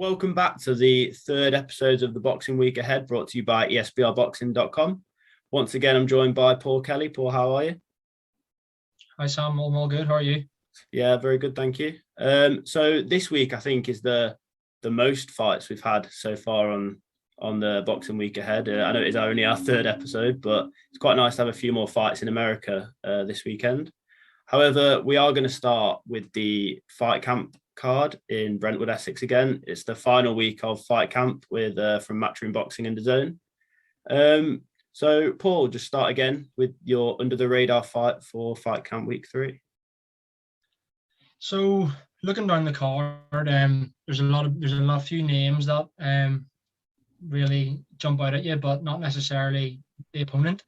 Welcome back to the third episode of the Boxing Week Ahead, brought to you by esbrboxing.com. Once again, I'm joined by Paul Kelly. Paul, how are you? Hi, Sam. I'm all good. How are you? Yeah, very good, thank you. So this week, I think, is the most fights we've had so far on the Boxing Week Ahead. I know it's only our third episode, but it's quite nice to have a few more fights in America this weekend. However, we are going to start with the Fight Camp card in Brentwood, Essex again. It's the final week of Fight Camp with from Matchroom Boxing and the Zone. So, Paul, just start again with your under-the-radar fight for Fight Camp Week 3. So, looking down the card, there's a few names that really jump out at you, but not necessarily the opponent.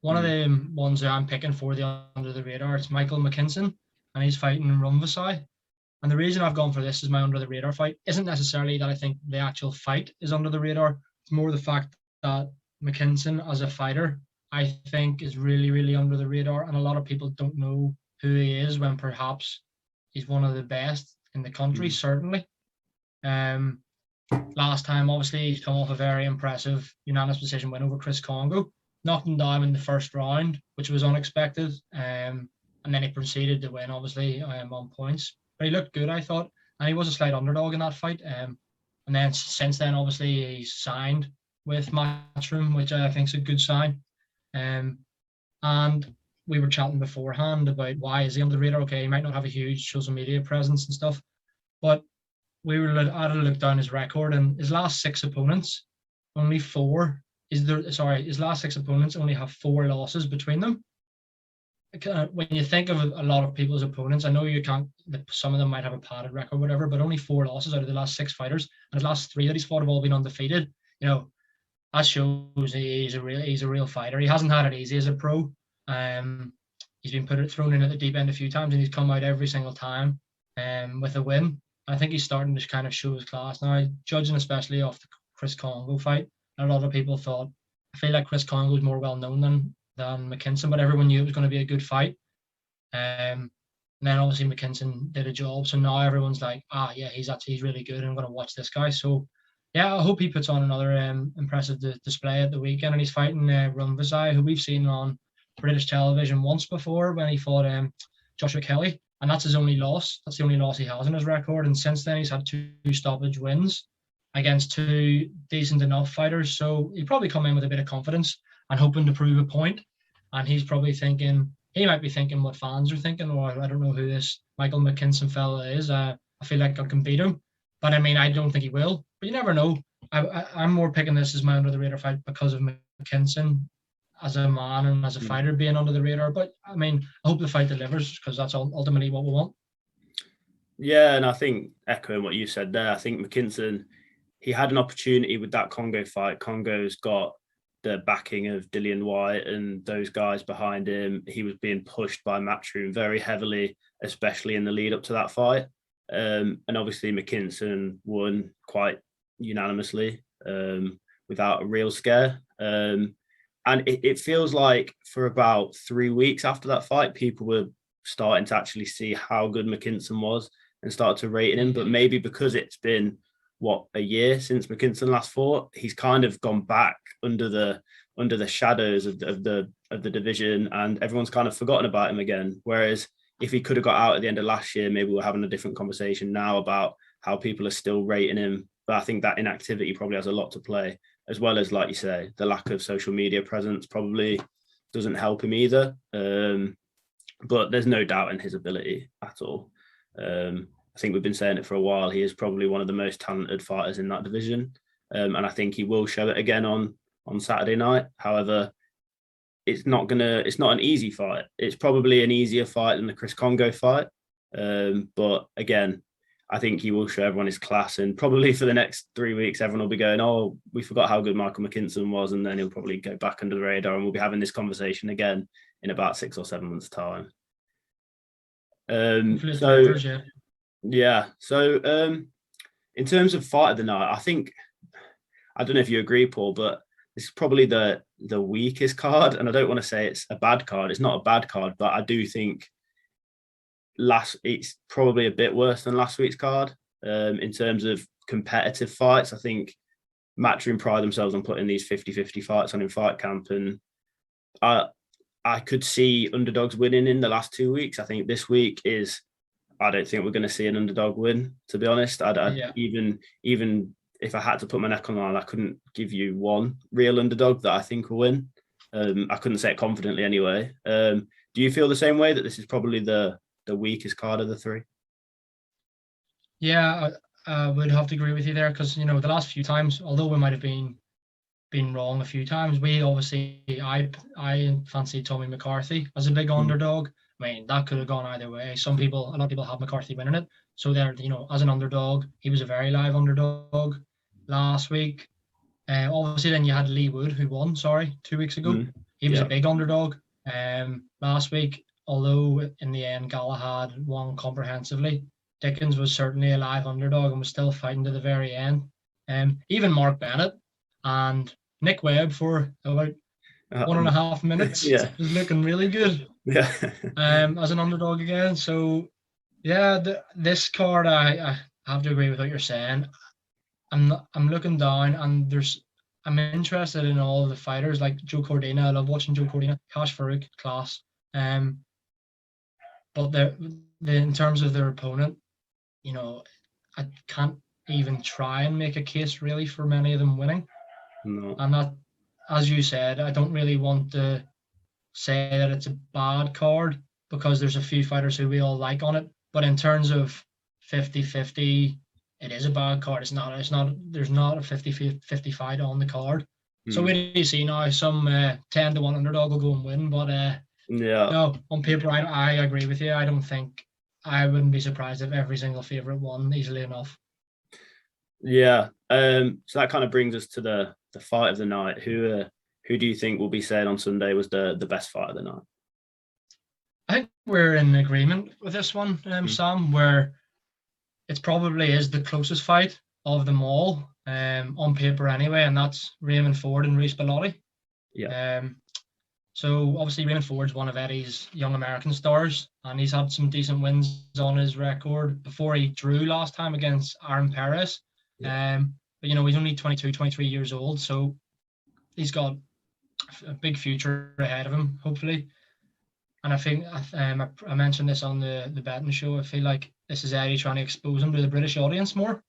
One of the ones that I'm picking for the under-the-radar, it's Michael McKinson, and he's fighting Rumvasai. And the reason I've gone for this as my under-the-radar fight isn't necessarily that I think the actual fight is under the radar. It's more the fact that McKinson as a fighter, I think, is really, really under the radar. And a lot of people don't know who he is when perhaps he's one of the best in the country, certainly. Last time, obviously, he's come off a very impressive unanimous decision win over Chris Congo. Knocked him down in the first round, which was unexpected. And then he proceeded to win, obviously, on points. But he looked good, I thought, and he was a slight underdog in that fight. And then since then, obviously, he's signed with Matchroom, which I think is a good sign. And we were chatting beforehand about why is he under the radar. Okay, he might not have a huge social media presence and stuff, but we were had a look down his record, and his last six opponents, his last six opponents only have 4 losses between them. When you think of a lot of people's opponents, I know you can't. Some of them might have a padded record, or whatever, but only 4 losses out of the last 6 fighters, and his last 3 that he's fought have all been undefeated. You know, that shows he's a real fighter. He hasn't had it easy as a pro. He's been thrown in at the deep end a few times, and he's come out every single time with a win. I think he's starting to kind of show his class now, judging especially off the Chris Congo fight. A lot of people thought, I feel like Chris Congo is more well known than McKinson, but everyone knew it was going to be a good fight. And then obviously McKinson did a job, so now everyone's like, he's really good, and I'm going to watch this guy. So yeah, I hope he puts on another impressive display at the weekend, and he's fighting Rumvasai, who we've seen on British television once before when he fought Joshua Kelly, and that's his only loss. That's the only loss he has in his record, and since then he's had 2 stoppage wins against 2 decent enough fighters. So he'll probably come in with a bit of confidence and hoping to prove a point. And he might be thinking what fans are thinking, or I don't know who this Michael McKinson fella is. I feel like I can beat him, but I mean, I don't think he will. But you never know. I'm more picking this as my under the radar fight because of McKinson as a man and as a fighter being under the radar. But I mean, I hope the fight delivers, because that's ultimately what we want. Yeah, and I think echoing what you said there, I think McKinson, he had an opportunity with that Congo fight. Congo's got the backing of Dillian White and those guys behind him. He was being pushed by Matchroom very heavily, especially in the lead up to that fight. And obviously McKinson won quite unanimously without a real scare. And it feels like for about 3 weeks after that fight, people were starting to actually see how good McKinson was and start to rate him. But maybe because it's been a year since McKinson last fought, he's kind of gone back under the shadows of the division, and everyone's kind of forgotten about him again. Whereas if he could have got out at the end of last year, maybe we're having a different conversation now about how people are still rating him. But I think that inactivity probably has a lot to play, as well as, like you say, the lack of social media presence probably doesn't help him either. But there's no doubt in his ability at all. I think we've been saying it for a while. He is probably one of the most talented fighters in that division. And I think he will show it again on Saturday night. However, it's not an easy fight. It's probably an easier fight than the Chris Congo fight. But again, I think he will show everyone his class, and probably for the next 3 weeks, everyone will be going, oh, we forgot how good Michael McKinson was. And then he'll probably go back under the radar, and we'll be having this conversation again in about 6 or 7 months' time. So in terms of fight of the night, I don't know if you agree, Paul, but this is probably the weakest card. And I don't want to say it's a bad card. It's not a bad card, but I do think it's probably a bit worse than last week's card in terms of competitive fights. I think Matchroom pride themselves on putting these 50-50 fights on in Fight Camp, and I could see underdogs winning in the last 2 weeks. I think this week is, I don't think we're going to see an underdog win, to be honest. Even if I had to put my neck on the line, I couldn't give you one real underdog that I think will win. I couldn't say it confidently anyway. Do you feel the same way, that this is probably the weakest card of the three? Yeah, I would have to agree with you there, because the last few times, although we might have been wrong a few times, I fancied Tommy McCarthy as a big underdog. I mean, that could have gone either way. A lot of people have McCarthy winning it. So there, as an underdog, he was a very live underdog last week. Obviously, then you had Lee Wood, who won, 2 weeks ago. He was a big underdog last week, although in the end, Galahad won comprehensively. Dickens was certainly a live underdog and was still fighting to the very end. Even Mark Bennett and Nick Webb for about 1.5 minutes was looking really good. As an underdog again. So yeah, this card, I have to agree with what you're saying. I'm looking down, and I'm interested in all the fighters like Joe Cordina. I love watching Joe Cordina, Kash Farouk, class. But in terms of their opponent, I can't even try and make a case really for many of them winning. No. And that, as you said, I don't really want to say that it's a bad card, because there's a few fighters who we all like on it. But in terms of 50-50, it is a bad card. There's not a 50-50 fight on the card. So we do see now some 10-1 underdog will go and win. But no, on paper, I agree with you. I wouldn't be surprised if every single favorite won easily enough. Yeah. So that kind of brings us to the fight of the night. Who do you think will be said on Sunday was the best fight of the night? I think we're in agreement with this one, Sam, where it probably is the closest fight of them all, on paper anyway, and that's Raymond Ford and Reece Bellotti. Yeah. So obviously Raymond Ford's one of Eddie's young American stars, and he's had some decent wins on his record before he drew last time against Aaron Perez. Yeah. But he's only 22, 23 years old, so he's got a big future ahead of him, hopefully. And I think I mentioned this on the betting show. I feel like this is Eddie trying to expose him to the British audience more,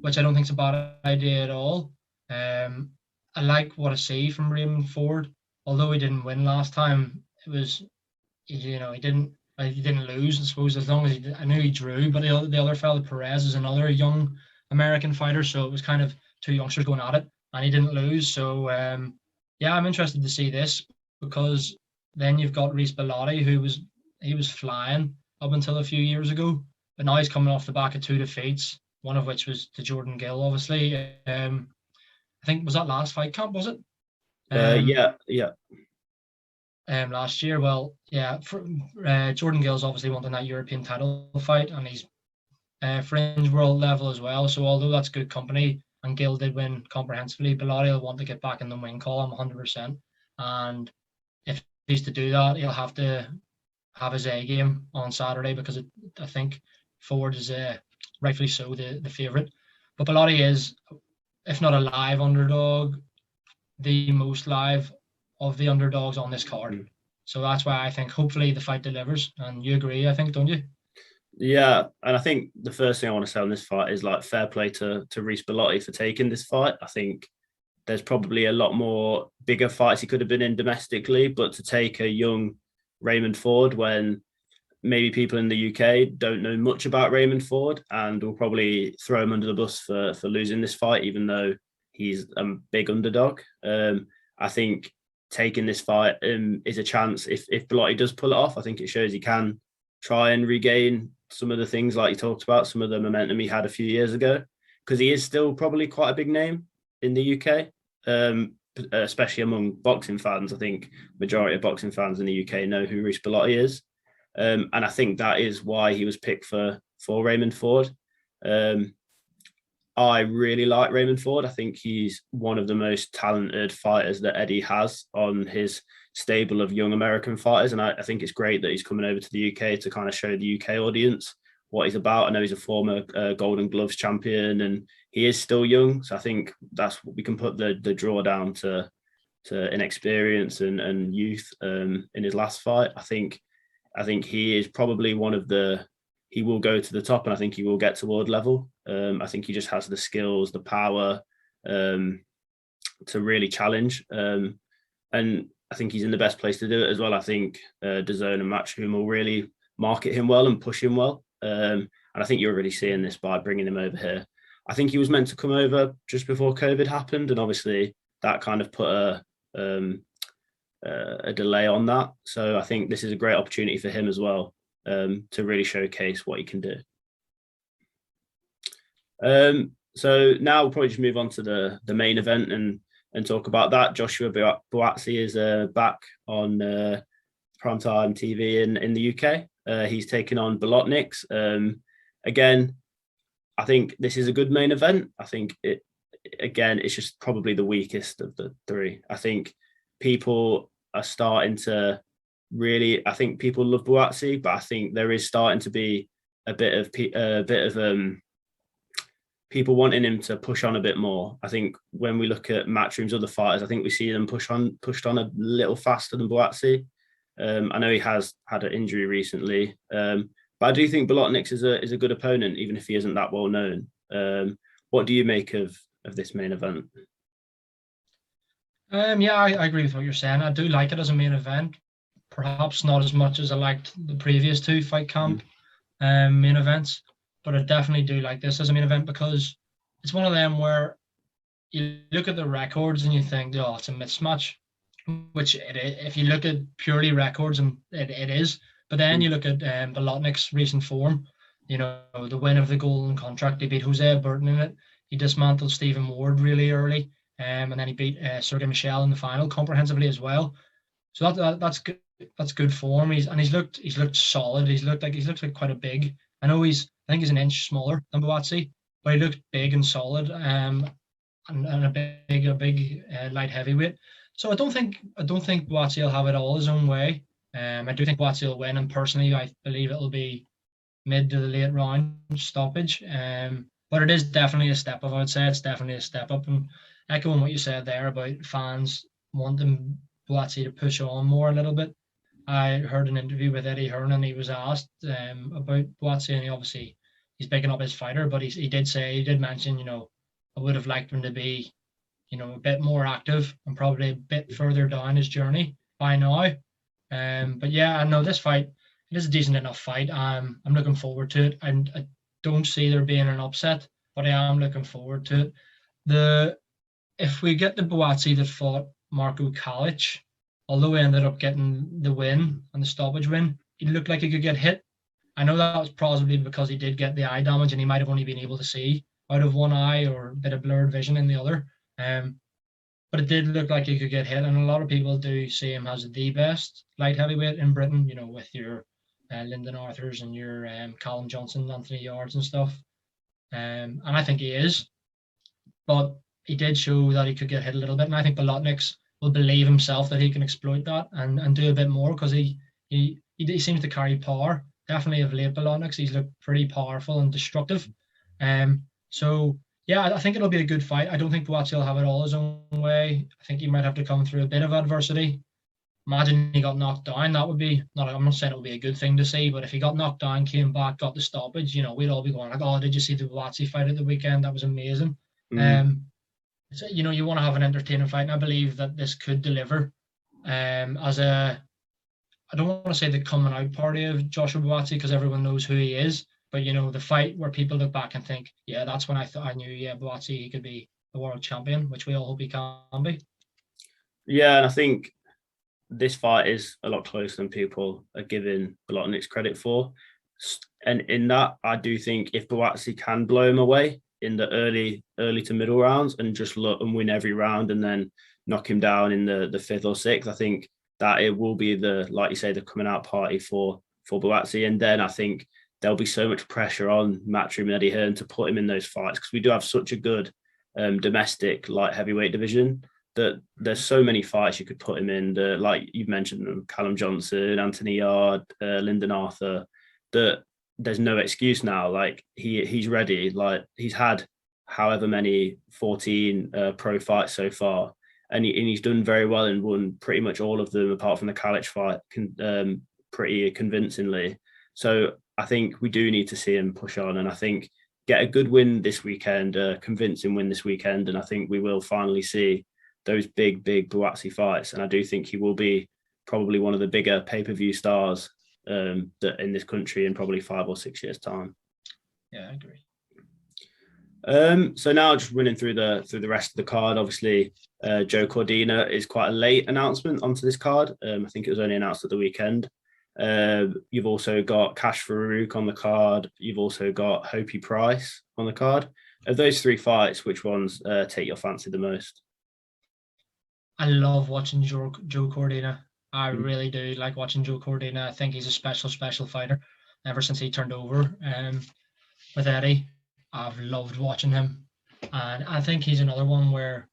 which I don't think is a bad idea at all. I like what I see from Raymond Ford. Although he didn't win last time, it was, he didn't lose. I suppose as long as I knew he drew. But the other fellow, Perez, is another young American fighter, so it was kind of two youngsters going at it, and he didn't lose. So yeah, I'm interested to see this, because then you've got Reece Bellotti, he was flying up until a few years ago, but now he's coming off the back of 2 defeats, one of which was to Jordan Gill, obviously. I think, was that last Fight Camp, was it? Yeah. Last year. Well, yeah, Jordan Gill's obviously wanting that European title fight, and he's fringe world level as well. So although that's good company, and Gill did win comprehensively, Bellotti will want to get back in the win column 100%. And if he's to do that, he'll have to have his A game on Saturday, because I think Ford is rightfully so the favourite. But Bellotti is, if not a live underdog, the most live of the underdogs on this card. So that's why I think hopefully the fight delivers. And you agree, I think, don't you? Yeah, and I think the first thing I want to say on this fight is, like, fair play to Reece Bellotti for taking this fight. I think there's probably a lot more bigger fights he could have been in domestically, but to take a young Raymond Ford, when maybe people in the UK don't know much about Raymond Ford, and will probably throw him under the bus for losing this fight, even though he's a big underdog. I think taking this fight is a chance. If Bellotti does pull it off, I think it shows he can try and regain some of the things like you talked about, some of the momentum he had a few years ago, because he is still probably quite a big name in the UK, especially among boxing fans. I think majority of boxing fans in the UK know who Reece Bellotti is. And I think that is why he was picked for Raymond Ford. I really like Raymond Ford. I think he's one of the most talented fighters that Eddie has on his stable of young American fighters. And I think it's great that he's coming over to the UK to kind of show the UK audience what he's about. I know he's a former Golden Gloves champion, and he is still young. So I think that's what we can put the draw down to inexperience and youth in his last fight. I think he is probably one of the. He will go to the top, and I think he will get to world level. I think he just has the skills, the power to really challenge. And I think he's in the best place to do it as well. I think DAZN and Matchroom will really market him well and push him well. And I think you're already seeing this by bringing him over here. I think he was meant to come over just before COVID happened, and obviously that kind of put a delay on that. So I think this is a great opportunity for him as well to really showcase what he can do. So now we'll probably just move on to the main event and talk about that. Joshua Buatsi is back on primetime TV in the UK. He's taking on Bolotniks. Again, I think this is a good main event. I think it's just probably the weakest of the three. I think people are starting to really. I think people love Buatsi, but I think there is starting to be a bit of people wanting him to push on a bit more. I think when we look at Matchroom's other fighters, I think we see them pushed on a little faster than Buatsi. I know he has had an injury recently, but I do think Bolotniks is a good opponent, even if he isn't that well known. What do you make of this main event? Yeah, I agree with what you're saying. I do like it as a main event. Perhaps not as much as I liked the previous two fight camp main events, but I definitely do like this as a main event because it's one of them where you look at the records and you think, oh, it's a mismatch, which if you look at purely records, and it is. But then you look at Bolotniks' recent form, the win of the Golden Contract, he beat Jose Burton in it. He dismantled Stephen Ward really early, and then he beat Sergey Michel in the final comprehensively as well. So that's good. That's good form. He's looked solid. He's looked like quite a big. I think he's an inch smaller than Buatsi, but he looked big and solid, and a big light heavyweight. So I don't think Buatsi will have it all his own way. I do think Buatsi will win, and personally, I believe it'll be mid to the late round stoppage. But it is definitely a step up. I would say it's definitely a step up. And echoing what you said there about fans wanting Buatsi to push on more a little bit. I heard an interview with Eddie Hearn, and he was asked about Buatsi, and he's picking up his fighter, but he did mention, I would have liked him to be, a bit more active and probably a bit further down his journey by now. But yeah, I know this fight, it is a decent enough fight. I'm looking forward to it, and I don't see there being an upset, but I am looking forward to it. If we get the Buatsi that fought Marko Kalic, although he ended up getting the win and the stoppage win, he looked like he could get hit. I know that was possibly because he did get the eye damage and he might have only been able to see out of one eye or a bit of blurred vision in the other. But it did look like he could get hit, and a lot of people do see him as the best light heavyweight in Britain, with your Lyndon Arthurs and your Callum Johnson, Anthony Yards and stuff. And I think he is. But he did show that he could get hit a little bit, and I think Bolotniks will believe himself that he can exploit that and do a bit more, because he seems to carry power. Definitely of late, Bolotniks, he's looked pretty powerful and destructive. So yeah, I think it'll be a good fight. I don't think Buatsi will have it all his own way. I think he might have to come through a bit of adversity. Imagine he got knocked down. That would be I'm not saying it would be a good thing to see, but if he got knocked down, came back, got the stoppage, we'd all be going like, "Oh, did you see the Buatsi fight at the weekend? That was amazing." So, you want to have an entertaining fight, and I believe that this could deliver. I don't want to say the coming out party of Joshua Buatsi, because everyone knows who he is, but the fight where people look back and think, yeah, that's when I knew, yeah, Buatsi, he could be the world champion, which we all hope he can be. Yeah, and I think this fight is a lot closer than people are giving Bolotniks credit for. And in that, I do think if Buatsi can blow him away in the early to middle rounds and just look and win every round and then knock him down in the fifth or sixth, I think that it will be like you say, the coming out party for Buatsi. And then I think there'll be so much pressure on Matchroom and Eddie Hearn to put him in those fights, because we do have such a good domestic light heavyweight division that there's so many fights you could put him in. Like you've mentioned them, Callum Johnson, Anthony Yard, Lyndon Arthur, that there's no excuse now. Like he's ready. Like he's had however many 14 pro fights so far, and he's done very well and won pretty much all of them apart from the Kalic fight pretty convincingly. So I think we do need to see him push on, and I think get a good win this weekend, convincing win this weekend, and I think we will finally see those big Buatsi fights. And I do think he will be probably one of the bigger pay-per-view stars that in this country in probably 5 or 6 years' time. Yeah, I agree. So now just running through the rest of the card. Obviously, Joe Cordina is quite a late announcement onto this card. I think it was only announced at the weekend. You've also got Cash Farouk on the card. You've also got Hopi Price on the card. Of those 3 fights, which ones take your fancy the most? I love watching Joe Cordina. I really do like watching Joe Cordina. I think he's a special fighter. Ever since he turned over with Eddie, I've loved watching him. And I think he's another one where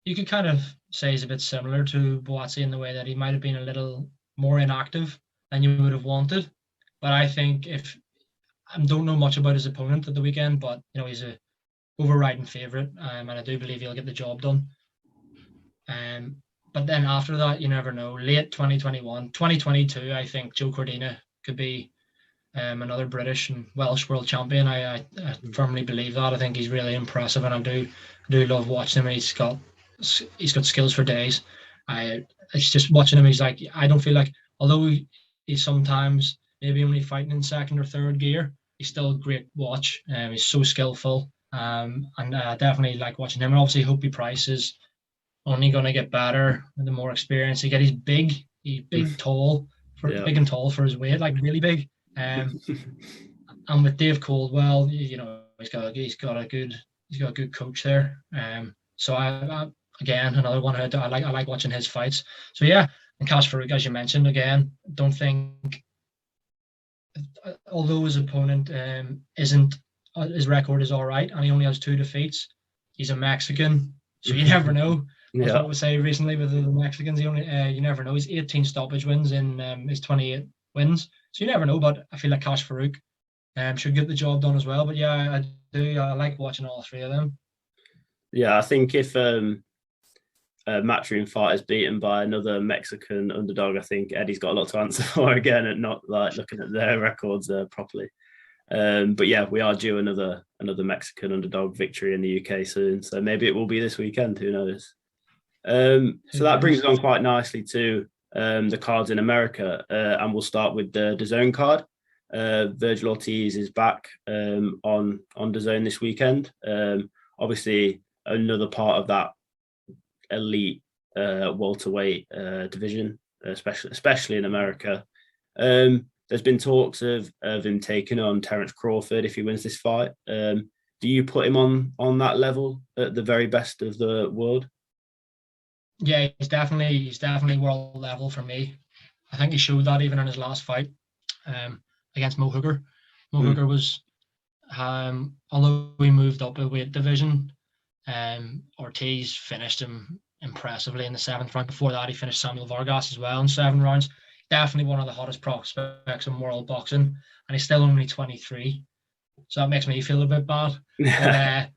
you could kind of say he's a bit similar to Buatsi in the way that he might have been a little more inactive than you would have wanted. But I think I don't know much about his opponent at the weekend, but he's a overriding favourite, and I do believe he'll get the job done. But then after that, you never know. Late 2021, 2022, I think Joe Cordina could be another British and Welsh world champion. I firmly believe that. I think he's really impressive, and I do love watching him. He's got skills for days. It's just watching him. He's like, I don't feel like, although he's sometimes maybe only fighting in second or third gear, he's still a great watch. He's so skillful, and I definitely like watching him. And obviously, Hopi Price is only going to get better with the more experience he gets. He's big, tall, big and tall for his weight, like really big. And with Dave Coldwell, he's got a good coach there. So I again, another one I like watching his fights. So yeah, and Cash Farouk, as you mentioned, again, don't think, although his opponent isn't, his record is all right, and he only has 2 defeats. He's a Mexican, so you never know. That's what we say recently with the Mexicans. He only, you never know. He's 18 stoppage wins in his 28 wins, so you never know. But I feel like Cash Farouk should get the job done as well. But yeah, I do. I like watching all 3 of them. Yeah, I think if a matchroom fight is beaten by another Mexican underdog, I think Eddie's got a lot to answer for again, and not like looking at their records properly. But yeah, we are due another Mexican underdog victory in the UK soon, so maybe it will be this weekend. Who knows? So that brings us on quite nicely to the cards in America, and we'll start with the DAZN card. Vergil Ortiz is back on DAZN this weekend. Obviously, another part of that elite welterweight division, especially in America. There's been talks of him taking on Terence Crawford if he wins this fight. Do you put him on that level at the very best of the world? Yeah, he's definitely world level for me. I think he showed that even in his last fight against Mo Hooker. Mo Hooker was, although he moved up a weight division, Ortiz finished him impressively in the 7th round. Before that, he finished Samuel Vargas as well in 7 rounds. Definitely one of the hottest prospects in world boxing, and he's still only 23. So that makes me feel a bit bad. But,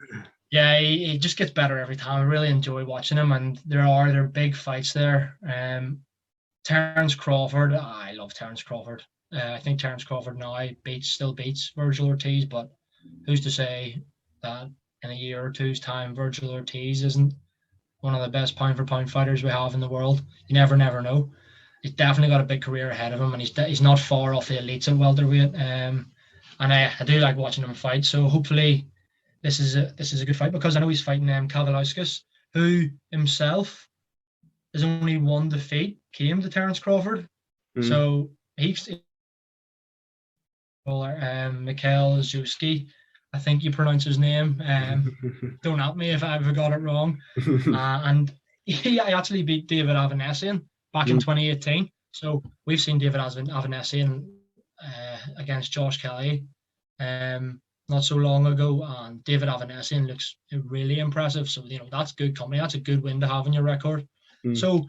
yeah, he just gets better every time. I really enjoy watching him, and there are big fights there. Terence Crawford, I love Terence Crawford. I think Terence Crawford now still beats Vergil Ortiz, but who's to say that in a year or two's time Vergil Ortiz isn't one of the best pound-for-pound fighters we have in the world? You never know. He's definitely got a big career ahead of him, and he's not far off the elites at welterweight. And I do like watching him fight. So hopefully this is a good fight, because I know he's fighting Kavaliauskas, who himself has only 1 defeat, came to Terence Crawford. So he's Mikhail Zhuski, I think you pronounce his name. Don't at me if I ever got it wrong. And he actually beat David Avanesian back in 2018. So we've seen David Avanesian against Josh Kelly not so long ago, and David Avanesian looks really impressive. So that's good company. That's a good win to have in your record. So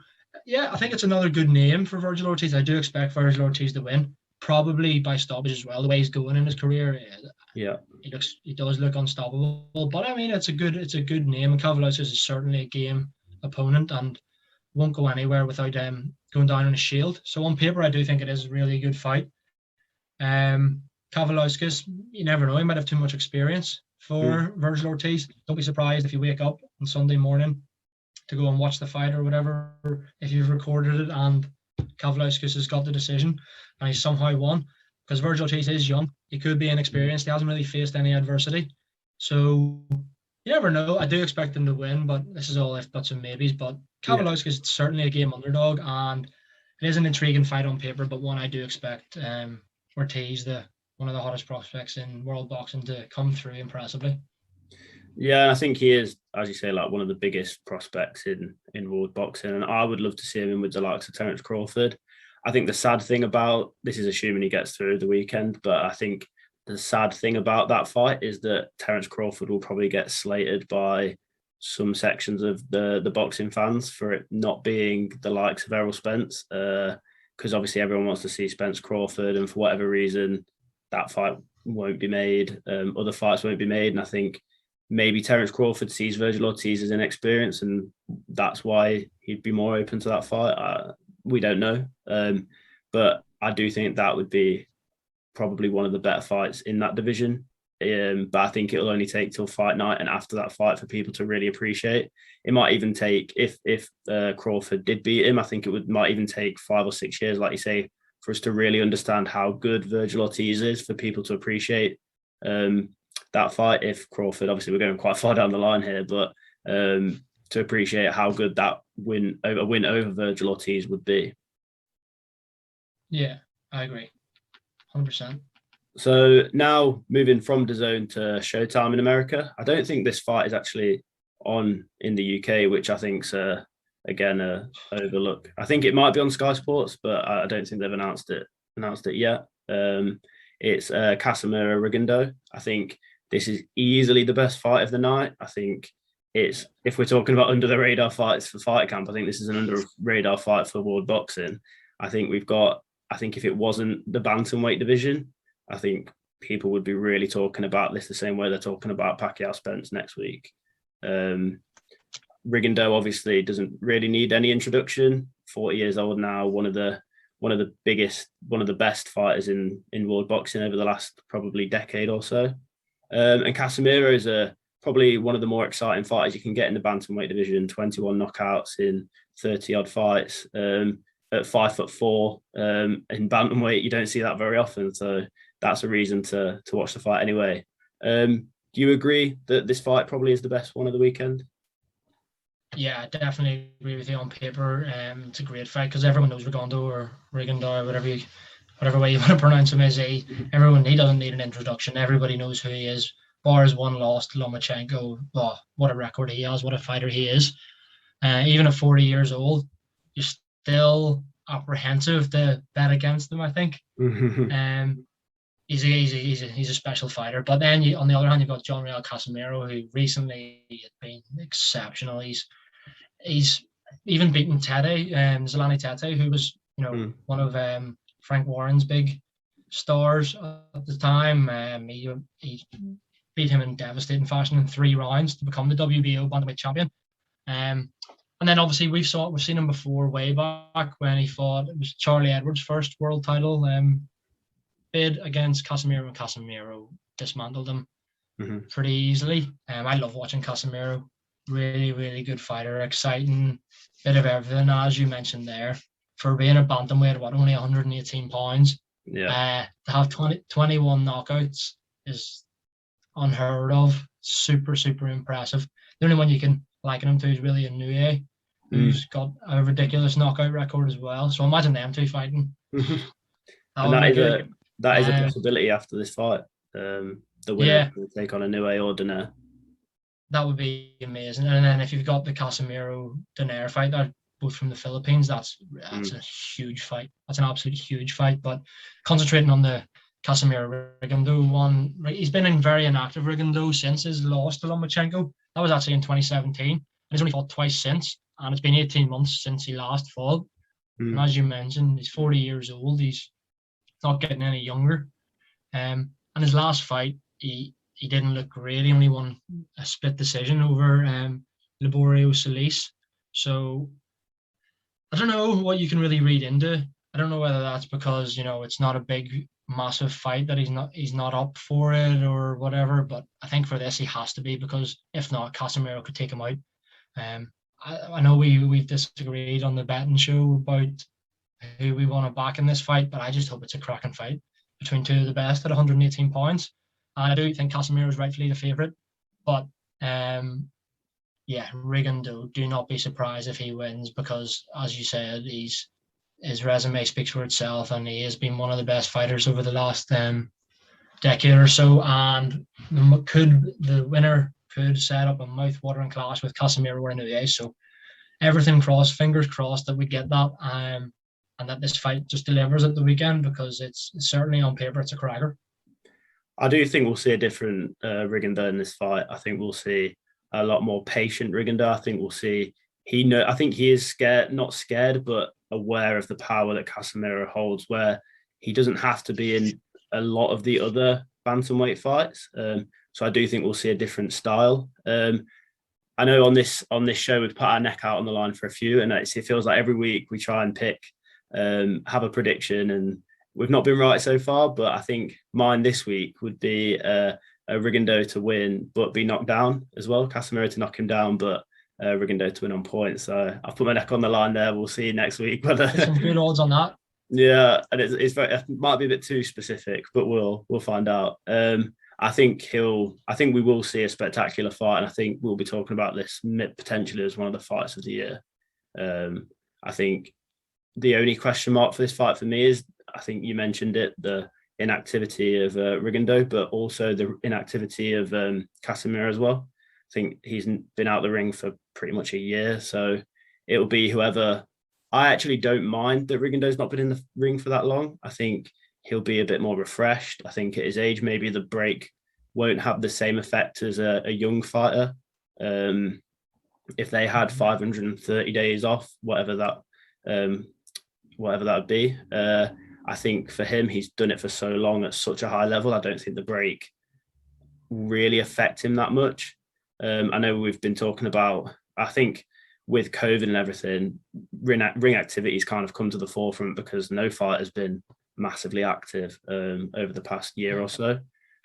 yeah, I think it's another good name for Vergil Ortiz. I do expect Vergil Ortiz to win. probably by stoppage as well. The way he's going in his career, he does look unstoppable. But I mean, it's a good name, and Kavaliauskas is certainly a game opponent and won't go anywhere without going down on a shield. So on paper, I do think it is a really good fight. Kavaliauskas, you never know, he might have too much experience for Vergil Ortiz. Don't be surprised if you wake up on Sunday morning to go and watch the fight or whatever, if you've recorded it and Kavaliauskas has got the decision and he's somehow won, because Vergil Ortiz is young. He could be inexperienced. He hasn't really faced any adversity. So you never know. I do expect him to win, but this is all if buts and maybes. But Kavaliauskas is certainly a game underdog, and it is an intriguing fight on paper, but one I do expect Ortiz, one of the hottest prospects in world boxing, to come through impressively. Yeah, I think he is, as you say, like one of the biggest prospects in world boxing, and I would love to see him in with the likes of Terence Crawford. I think the sad thing about this is assuming he gets through the weekend, but I think the sad thing about that fight is that Terence Crawford will probably get slated by some sections of the boxing fans for it not being the likes of Errol Spence, because obviously everyone wants to see Spence Crawford, and for whatever reason that fight won't be made. Other fights won't be made, and I think maybe Terence Crawford sees Vergil Ortiz as inexperienced, and that's why he'd be more open to that fight. We don't know, but I do think that would be probably one of the better fights in that division. But I think it'll only take till fight night and after that fight for people to really appreciate. It might even take, if Crawford did beat him, I think might even take 5 or 6 years, like you say, for us to really understand how good Vergil Ortiz is, for people to appreciate that fight. If Crawford, obviously we're going quite far down the line here, but to appreciate how good that win over Vergil Ortiz would be. Yeah, I agree, 100%. So now moving from DAZN to Showtime in America, I don't think this fight is actually on in the UK, which I think's again overlook. I think it might be on Sky Sports, but I don't think they've announced it yet. It's Casimero Rigondeaux. I think this is easily the best fight of the night. I think it's, if we're talking about under the radar fights for Fight Camp, I think this is an under radar fight for world boxing. I think if it wasn't the bantamweight division, I think people would be really talking about this the same way they're talking about Pacquiao Spence next week. Rigondeaux obviously doesn't really need any introduction. 40 years old now, one of the best fighters in world boxing over the last probably decade or so. And Casimero is probably one of the more exciting fighters you can get in the bantamweight division. 21 knockouts in 30 odd fights. At 5'4", in bantamweight, you don't see that very often. So that's a reason to watch the fight anyway. Do you agree that this fight probably is the best one of the weekend? Yeah, I definitely agree with you on paper. It's a great fight because everyone knows Rigondeaux or Rigondeaux, whatever way you want to pronounce him is. He doesn't need an introduction. Everybody knows who he is. Bars one loss to Lomachenko. Oh, what a record he has! What a fighter he is. Even at 40 years old, you're still apprehensive to bet against him, I think. He's a special fighter. But then on the other hand, you've got John Real Casimero, who recently has been exceptional. He's even beaten Zolani Tete, who was one of Frank Warren's big stars at the time. He beat him in devastating fashion in 3 rounds to become the WBO bantamweight champion. And then obviously we've seen him before, way back when he fought. It was Charlie Edwards' first world title bid against Casimero, and Casimero dismantled him pretty easily. I love watching Casimero. Really, really good fighter, exciting, bit of everything, as you mentioned there. For being a bantamweight, only 118 pounds. Yeah. To have 21 knockouts is unheard of. Super, super impressive. The only one you can liken him to is really Inoue, who's got a ridiculous knockout record as well. So imagine them two fighting. And that is a possibility after this fight. The winner will take on Inoue or Donaire. That would be amazing. And then if you've got the Casimero Donaire fight, that both from the Philippines, that's a huge fight. That's an absolute huge fight. But concentrating on the Casimero Rigondeaux one, he's been in very inactive Rigondeaux since his loss to Lomachenko. That was actually in 2017. And he's only fought twice since, and it's been 18 months since he last fought. And as you mentioned, he's 40 years old. He's not getting any younger. And his last fight, he didn't look great. He only won a split decision over Laborio Solis. So I don't know what you can really read into. I don't know whether that's because, you know, it's not a big, massive fight that he's not up for it or whatever. But I think for this he has to be, because if not, Casimero could take him out. I know we've disagreed on the betting show about who we want to back in this fight, but I just hope it's a cracking fight between two of the best at 118 pounds. And I do think Casimero is rightfully the favourite, but yeah, Rigondeaux, do not be surprised if he wins, because, as you said, his resume speaks for itself, and he has been one of the best fighters over the last decade or so. And the winner could set up a mouth-watering clash with Casimero or Inoue. So everything crossed, fingers crossed that we get that, and that this fight just delivers at the weekend, because it's certainly on paper it's a cracker. I do think we'll see a different Rigondeaux in this fight. I think we'll see a lot more patient Rigondeaux. I think we'll see I think he is scared, not scared, but aware of the power that Casimero holds, where he doesn't have to be in a lot of the other bantamweight fights. So I do think we'll see a different style. I know on this show we've put our neck out on the line for a few, and it feels like every week we try and pick, have a prediction, and we've not been right so far. But I think mine this week would be a Rigondeaux to win but be knocked down as well. Casimero to knock him down, but Rigondeaux to win on points. So I've put my neck on the line there. We'll see next week whether some good odds on that. Yeah, and it might be a bit too specific, but we'll find out. I think we will see a spectacular fight, and I think we'll be talking about this potentially as one of the fights of the year. I think the only question mark for this fight for me is, I think you mentioned it, the inactivity of Rigondeaux, but also the inactivity of Casimero as well. I think he's been out the ring for pretty much a year, so it'll be whoever. I actually don't mind that Rigondeaux's not been in the ring for that long. I think he'll be a bit more refreshed. I think at his age, maybe the break won't have the same effect as a young fighter. If they had 530 days off, whatever that would be, I think for him, he's done it for so long at such a high level. I don't think the break really affect him that much. I know we've been talking about, I think with COVID and everything, ring activity's kind of come to the forefront because no fight has been massively active over the past year or so.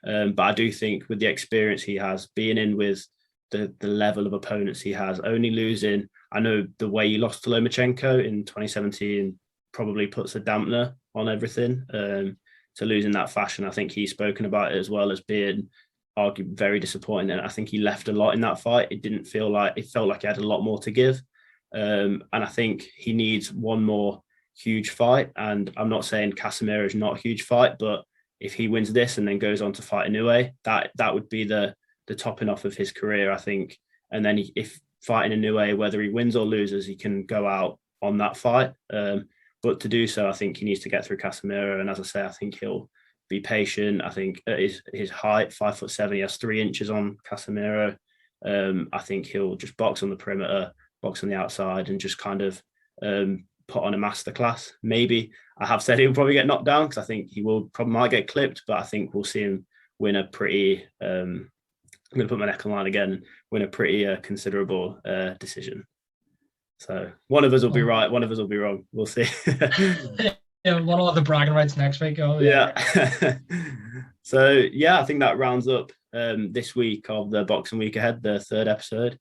But I do think with the experience he has, being in with the level of opponents he has, only losing, I know the way he lost to Lomachenko in 2017 probably puts a dampener on everything. To lose in that fashion, I think he's spoken about it as well as being arguably very disappointing. And I think he left a lot in that fight. It felt like he had a lot more to give. And I think he needs one more huge fight. And I'm not saying Casimero is not a huge fight, but if he wins this and then goes on to fight Inoue, that would be the topping off of his career, I think. And then if fighting Inoue, whether he wins or loses, he can go out on that fight. But to do so, I think he needs to get through Casimero. And as I say, I think he'll be patient. I think at his height, 5'7", he has 3 inches on Casimero. I think he'll just box on the perimeter, box on the outside, and just kind of put on a masterclass. Maybe I have said he'll probably get knocked down because I think he might get clipped, but I think we'll see him win a pretty. I'm going to put my neck on line again. Win a pretty considerable decision. So one of us will be right, one of us will be wrong. We'll see. Yeah, one of the bragging rights next week. Oh, yeah. So yeah, I think that rounds up this week of the Boxing Week Ahead, the 3rd episode.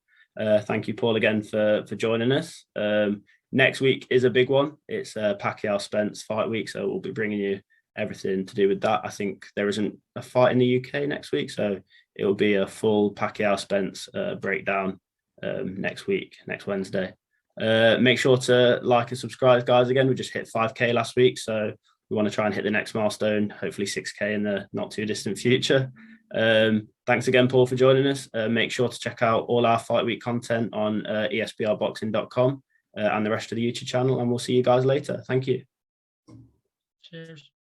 Thank you, Paul, again for joining us. Next week is a big one. It's Pacquiao Spence fight week, so we'll be bringing you everything to do with that. I think there isn't a fight in the UK next week, so it will be a full Pacquiao Spence breakdown next week, next Wednesday. Make sure to like and subscribe, guys. Again, we just hit 5k last week, so we want to try and hit the next milestone, hopefully 6k in the not too distant future. Thanks again, Paul, for joining us. Make sure to check out all our fight week content on esprboxing.com and the rest of the YouTube channel, and we'll see you guys later. Thank you. Cheers.